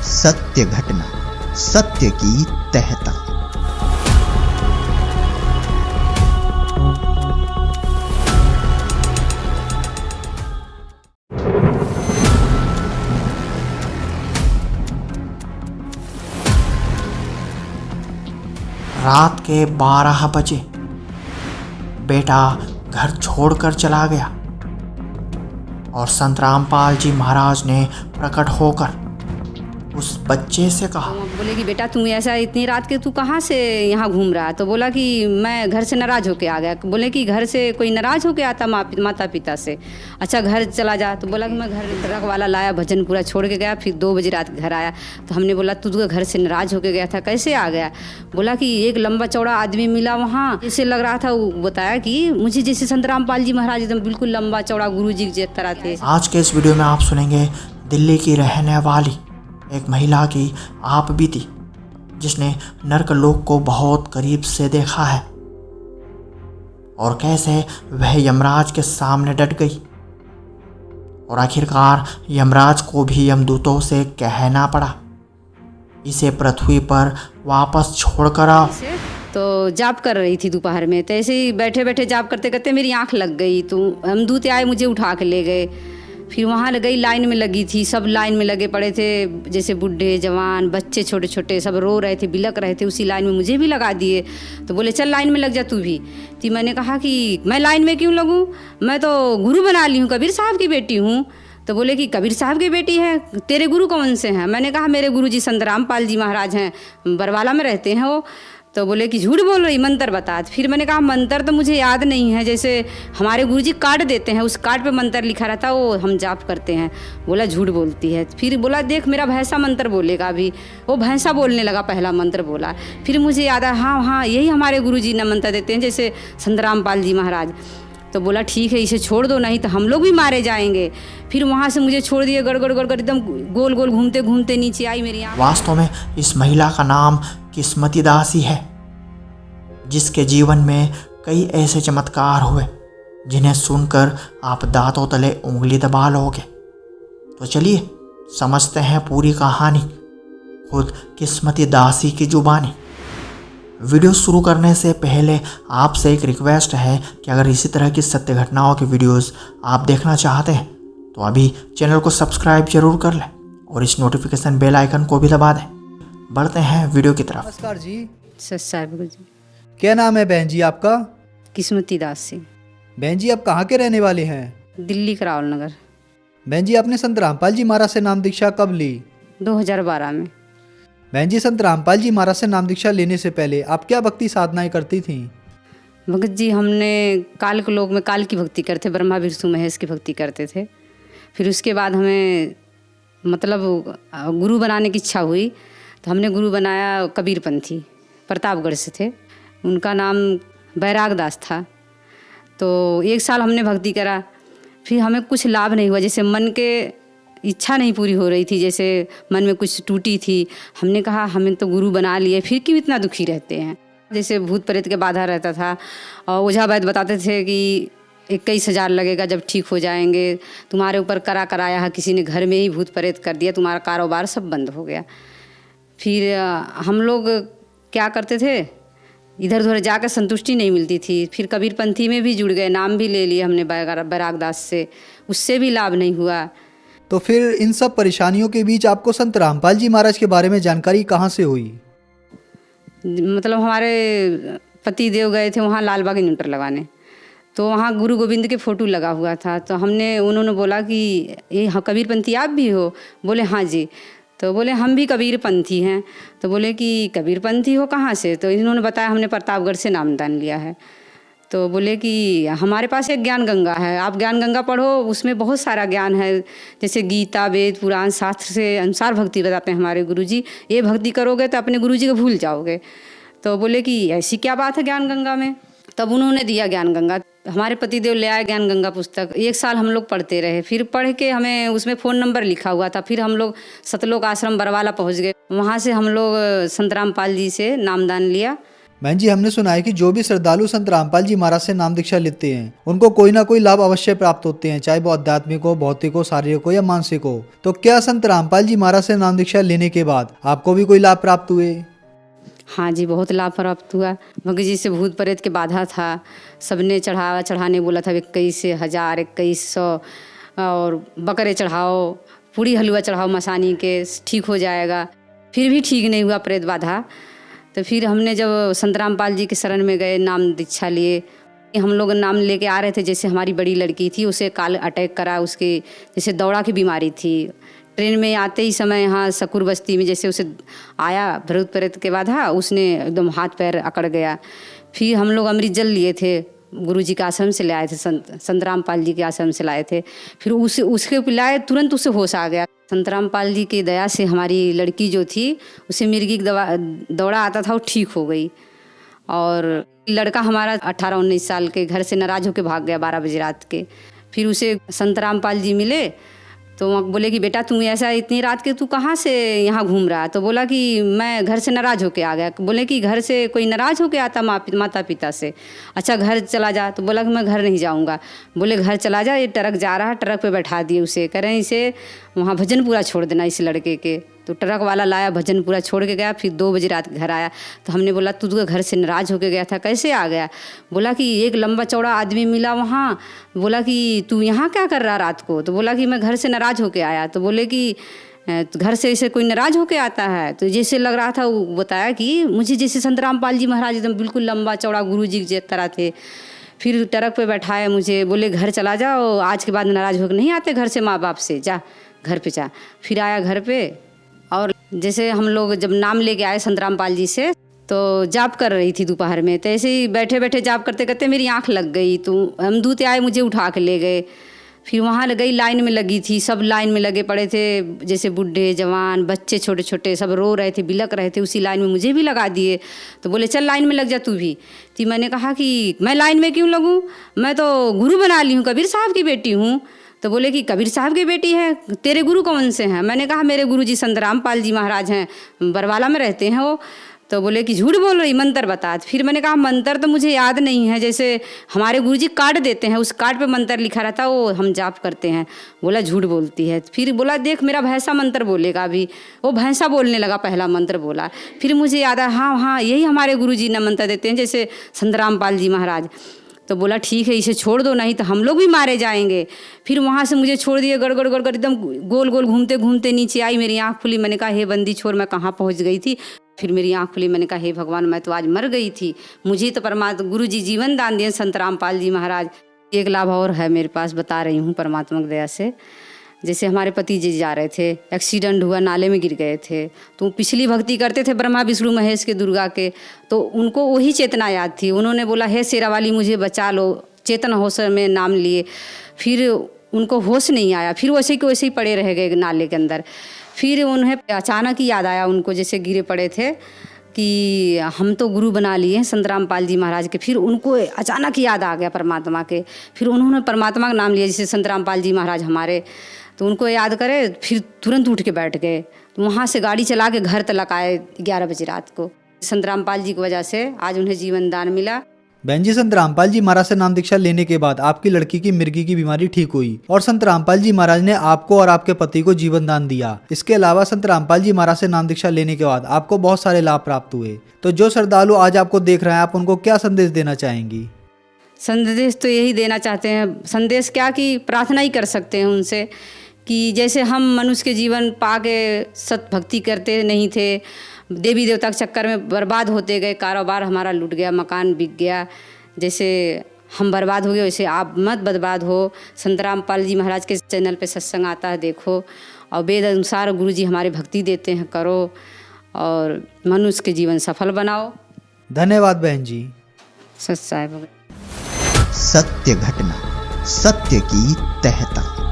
सत्य घटना, सत्य की तह तक। रात के 12 बजे बेटा घर छोड़कर चला गया और संत रामपाल जी महाराज ने प्रकट होकर उस बच्चे से कहा। बोले कि बेटा तुम ऐसा इतनी रात के तू कहाँ से यहाँ घूम रहा है? तो बोला कि मैं घर से नाराज होके आ गया। बोले कि घर से कोई नाराज होके आता माता पिता से? अच्छा घर चला जा। तो बोला कि मैं घर ट्रक वाला लाया, भजन पूरा छोड़ के गया, फिर 2 बजे रात घर आया। तो हमने बोला तू तो घर से नाराज होके गया था, कैसे आ गया? बोला कि एक लंबा चौड़ा आदमी मिला वहाँ, जैसे लग रहा था, वो बताया कि मुझे जैसे संत रामपाल जी महाराज एकदम बिल्कुल लंबा चौड़ा गुरु जी की तरह थे। आज के इस वीडियो में आप सुनेंगे दिल्ली की रहने वाली एक महिला की आप बीती, जिसने नर्क लोक को बहुत करीब से देखा है और कैसे वह यमराज के सामने डट गई और आखिरकार यमराज को भी यमदूतों से कहना पड़ा, इसे पृथ्वी पर वापस छोड़कर आओ। तो जाप कर रही थी दोपहर में, तो ऐसे ही बैठे बैठे जाप करते करते मेरी आंख लग गई। तो यमदूत आए, मुझे उठा के ले गए। फिर वहाँ गई, लाइन में लगी थी, सब लाइन में लगे पड़े थे, जैसे बूढ़े जवान बच्चे छोटे छोटे सब रो रहे थे, बिलक रहे थे। उसी लाइन में मुझे भी लगा दिए। तो बोले चल लाइन में लग जा तू भी। तो मैंने कहा कि मैं लाइन में क्यों लगूं, मैं तो गुरु बना ली हूँ, कबीर साहब की बेटी हूँ। तो बोले कि कबीर साहब की बेटी है, तेरे गुरु कौन से हैं? मैंने कहा मेरे गुरु जी संत रामपाल जी महाराज हैं, बरवाला में रहते हैं वो। तो बोले कि झूठ बोल रही, मंत्र बता। फिर मैंने कहा मंत्र तो मुझे याद नहीं है, जैसे हमारे गुरुजी कार्ड देते हैं, उस कार्ड पे मंत्र लिखा रहता है, वो हम जाप करते हैं। बोला झूठ बोलती है। फिर बोला देख मेरा भैंसा मंत्र बोलेगा अभी। वो भैंसा बोलने लगा, पहला मंत्र बोला। फिर मुझे याद आया हाँ यही हमारे गुरुजी ने मंत्र देते हैं, जैसे संत रामपाल जी महाराज। तो बोला ठीक है इसे छोड़ दो, नहीं तो हम लोग भी मारे जाएंगे। फिर वहाँ से मुझे छोड़ दिए, गड़गड़ गड़गड़ एकदम गोल गोल घूमते घूमते नीचे आई मेरी आँख। वास्तव में इस महिला का नाम किस्मती दासी है, जिसके जीवन में कई ऐसे चमत्कार हुए जिन्हें सुनकर आप दांतों तले उंगली दबा लोगे। तो चलिए समझते हैं पूरी कहानी खुद किस्मती दासी की जुबानी। वीडियो शुरू करने से पहले आपसे एक रिक्वेस्ट है कि अगर इसी तरह की सत्य घटनाओं की वीडियोस आप देखना चाहते हैं तो अभी चैनल को सब्सक्राइब जरूर कर लें और इस नोटिफिकेशन बेल आइकन को भी दबा दें। बढ़ते हैं वीडियो की तरफ। नमस्कार जी। साहब जी। क्या नाम है बहन जी आपका? किस्मती दासी। बहन जी आप कहाँ के रहने वाले हैं? दिल्ली करावल नगर। बहन जी आपने संत रामपाल जी महाराज से नाम दीक्षा कब ली? 2012 में। बहन जी संत रामपाल जी महाराज से नाम दीक्षा लेने से पहले आप क्या भक्ति साधनाएं करती थीं? भगत जी हमने काल के लोक में काल की भक्ति करते, ब्रह्मा विष्णु महेश की भक्ति करते थे। फिर उसके बाद हमें मतलब गुरु बनाने की इच्छा हुई, तो हमने गुरु बनाया कबीरपंथी, प्रतापगढ़ से थे। उनका नाम बैराग दास था। तो 1 साल हमने भक्ति करा, फिर हमें कुछ लाभ नहीं हुआ, जैसे मन के इच्छा नहीं पूरी हो रही थी, जैसे मन में कुछ टूटी थी। हमने कहा हमें तो गुरु बना लिए, फिर क्यों इतना दुखी रहते हैं? जैसे भूत प्रेत के बाधा रहता था और ओझा वैद्य बताते थे कि 21,000 लगेगा जब ठीक हो जाएंगे, तुम्हारे ऊपर कराया है किसी ने, घर में ही भूत प्रेत कर दिया, तुम्हारा कारोबार सब बंद हो गया। फिर हम लोग क्या करते थे, इधर उधर जाकर संतुष्टि नहीं मिलती थी। फिर कबीरपंथी में भी जुड़ गए, नाम भी ले लिए हमने बैराग दास से, उससे भी लाभ नहीं हुआ। तो फिर इन सब परेशानियों के बीच आपको संत रामपाल जी महाराज के बारे में जानकारी कहाँ से हुई? मतलब हमारे पति देव गए थे वहाँ लालबाग इन्वर्टर लगाने, तो वहाँ गुरु गोविंद के फ़ोटो लगा हुआ था। तो उन्होंने बोला कि ये हाँ कबीरपंथी आप भी हो? बोले हाँ जी। तो बोले हम भी कबीरपंथी हैं। तो बोले कि कबीरपंथी हो कहाँ से? तो इन्होंने बताया हमने प्रतापगढ़ से नामदान लिया है। तो बोले कि हमारे पास एक ज्ञान गंगा है, आप ज्ञान गंगा पढ़ो, उसमें बहुत सारा ज्ञान है, जैसे गीता वेद पुराण शास्त्र से अनुसार भक्ति बताते हैं हमारे गुरुजी। ये भक्ति करोगे तो अपने गुरुजी को भूल जाओगे। तो बोले कि ऐसी क्या बात है ज्ञान गंगा में? तब उन्होंने दिया ज्ञान गंगा। हमारे पतिदेव ले आए ज्ञान गंगा पुस्तक, 1 साल हम लोग पढ़ते रहे। फिर पढ़ के हमें उसमें फ़ोन नंबर लिखा हुआ था। फिर हम लोग सतलोक आश्रम बरवाला पहुंच गए। वहाँ से हम लोग संत रामपाल जी से नामदान लिया। बहन जी, हमने सुना है कि जो भी श्रद्धालु संत रामपाल जी महाराज से नाम दीक्षा लेते हैं उनको कोई ना कोई लाभ अवश्य प्राप्त होते हैं, चाहे वो आध्यात्मिक हो, भौतिक हो, शारीरिक हो या मानसिक हो। तो क्या संत रामपाल जी महाराज से नाम दीक्षा लेने के बाद आपको भी कोई लाभ प्राप्त हुए? हाँ जी, बहुत लाभ प्राप्त हुआ। भगत जी से भूत प्रेत के बाधा था, सबने चढ़ाने बोला था 21,000 2100 और बकरे चढ़ाओ, पूरी हलवा चढ़ाओ मसानी के, ठीक हो जाएगा। फिर भी ठीक नहीं हुआ प्रेत बाधा। तो फिर हमने जब संत रामपाल जी के शरण में गए, नाम दीक्षा लिए, हम लोग नाम लेके आ रहे थे। जैसे हमारी बड़ी लड़की थी, उसे काल अटैक करा, उसके जैसे दौड़ा की बीमारी थी। ट्रेन में आते ही समय यहाँ सकूर बस्ती में जैसे उसे आया भूत प्रेत के बाधा, उसने एकदम हाथ पैर अकड़ गया। फिर हम लोग अमृत जल लिए थे, गुरु जी के आश्रम से ले आए थे, संत रामपाल जी के आश्रम से लाए थे। फिर उसके पिलाए, तुरंत उसे होश आ गया। संत रामपाल जी की दया से हमारी लड़की जो थी, उसे मिर्गी दौड़ा आता था, वो ठीक हो गई। और लड़का हमारा 18-19 साल के घर से नाराज होकर भाग गया 12 बजे रात के। फिर उसे संत रामपाल जी मिले तो बोले कि बेटा तुम ऐसा इतनी रात के तू कहाँ से यहाँ घूम रहा? तो बोला कि मैं घर से नाराज होके आ गया। बोले कि घर से कोई नाराज होके आता माता पिता से? अच्छा घर चला जा। तो बोला कि मैं घर नहीं जाऊँगा। बोले घर चला जा, ये ट्रक जा रहा है, ट्रक पे बैठा दिए उसे, कह रहे हैं इसे वहाँ भजनपुरा छोड़ देना इस लड़के के। तो ट्रक वाला लाया, भजनपुरा छोड़ के गया। फिर 2 बजे रात घर आया। तो हमने बोला तू तो घर से नाराज होके गया था, कैसे आ गया? बोला कि एक लंबा चौड़ा आदमी मिला वहाँ, बोला कि तू यहाँ क्या कर रहा रात को? तो बोला कि मैं घर से नाराज होके आया। तो बोले कि घर से ऐसे कोई नाराज होके आता है? तो जैसे लग रहा था, वो बताया कि मुझे जैसे संत रामपाल जी महाराज एकदम बिल्कुल लंबा चौड़ा गुरु जी की तरह थे। फिर ट्रक पे बैठाए मुझे, बोले घर चला जाओ, आज के बाद नाराज होकर नहीं आते घर से माँ बाप से, जा घर पे जा। फिर आया घर पे। और जैसे हम लोग जब नाम लेके आए संत रामपाल जी से, तो जाप कर रही थी दोपहर में। तो ऐसे ही बैठे बैठे जाप करते करते मेरी आँख लग गई। तो हम दूत आए, मुझे उठा के ले गए। फिर वहाँ गई, लाइन में लगी थी, सब लाइन में लगे पड़े थे, जैसे बूढ़े जवान बच्चे छोटे छोटे सब रो रहे थे, बिलक रहे थे। उसी लाइन में मुझे भी लगा दिए। तो बोले चल लाइन में लग जा तू भी। तो मैंने कहा कि मैं लाइन में क्यों लगूँ, मैं तो गुरु बना ली हूँ, कबीर साहब की बेटी हूँ। तो बोले कि कबीर साहब की बेटी है, तेरे गुरु कौन से हैं? मैंने कहा मेरे गुरु जी संत रामपाल जी महाराज हैं, बरवाला में रहते हैं वो। तो बोले कि झूठ बोल रही, मंत्र बता। फिर मैंने कहा मंत्र तो मुझे याद नहीं है, जैसे हमारे गुरुजी कार्ड देते हैं, उस कार्ड पे मंत्र लिखा रहता है, वो हम जाप करते हैं। बोला झूठ बोलती है। फिर बोला देख मेरा भैंसा मंत्र बोलेगा अभी। वो भैंसा बोलने लगा, पहला मंत्र बोला। फिर मुझे याद आया, हाँ हाँ यही हमारे गुरुजी ने मंत्र देते हैं, जैसे संत रामपाल जी महाराज। तो बोला ठीक है, इसे छोड़ दो, नहीं तो हम लोग भी मारे जाएंगे। फिर वहाँ से मुझे छोड़ दिए, गड़गड़ गड़गड़ एकदम गोल गोल घूमते घूमते नीचे आई। मेरी आँख खुली, मैंने कहा हे बंदी छोड़, मैं कहाँ पहुँच गई थी। फिर मेरी आँख खुली, मैंने कहा हे भगवान, मैं तो आज मर गई थी, मुझे तो परमात्मा गुरु जी जीवन दान दिए संत रामपाल जी महाराज। एक लाभ और है मेरे पास, बता रही हूँ परमात्मा की दया से। जैसे हमारे पति जी जा रहे थे, एक्सीडेंट हुआ, नाले में गिर गए थे। तो पिछली भक्ति करते थे ब्रह्मा विष्णु महेश के, दुर्गा के, तो उनको वही चेतना याद थी। उन्होंने बोला हे शेरा वाली मुझे बचा लो, चेतन होश में नाम लिए। फिर उनको होश नहीं आया, फिर वैसे के वैसे ही पड़े रह गए नाले के अंदर। फिर उन्हें अचानक ही याद आया, उनको जैसे गिरे पड़े थे कि हम तो गुरु बना लिए हैं संत रामपाल जी महाराज के। फिर उनको अचानक ही याद आ गया परमात्मा के। फिर उन्होंने परमात्मा का नाम लिया, जैसे संत रामपाल जी महाराज हमारे। तो उनको याद करे, फिर तुरंत उठ के बैठ गए। तो वहाँ से गाड़ी चला के घर तक आए 11 बजे रात को। संत रामपाल जी की वजह से आज उन्हें जीवन दान मिला। बहन जी, संत रामपाल जी महाराज से नाम दीक्षा लेने के बाद आपकी लड़की की मिर्गी की बीमारी ठीक हुई और संत रामपाल जी महाराज ने आपको और आपके पति को जीवन दान दिया। इसके अलावा संत रामपाल जी महाराज से नाम दीक्षा लेने के बाद आपको बहुत सारे लाभ प्राप्त हुए। तो जो श्रद्धालु आज आपको देख रहे हैं, आप उनको क्या संदेश देना चाहेंगी? संदेश तो यही देना चाहते हैं, संदेश क्या कि प्रार्थना ही कर सकते हैं उनसे कि जैसे हम मनुष्य के जीवन पाके सत भक्ति करते नहीं थे, देवी देवता के चक्कर में बर्बाद होते गए, कारोबार हमारा लूट गया, मकान बिक गया, जैसे हम बर्बाद हो गए वैसे आप मत बर्बाद हो। संत रामपाल जी महाराज के चैनल पे सत्संग आता है, देखो, और वेद अनुसार गुरु जी हमारे भक्ति देते हैं, करो और मनुष्य के जीवन सफल बनाओ। धन्यवाद बहन जी। सच साहिब। सत्य घटना, सत्य की तहता।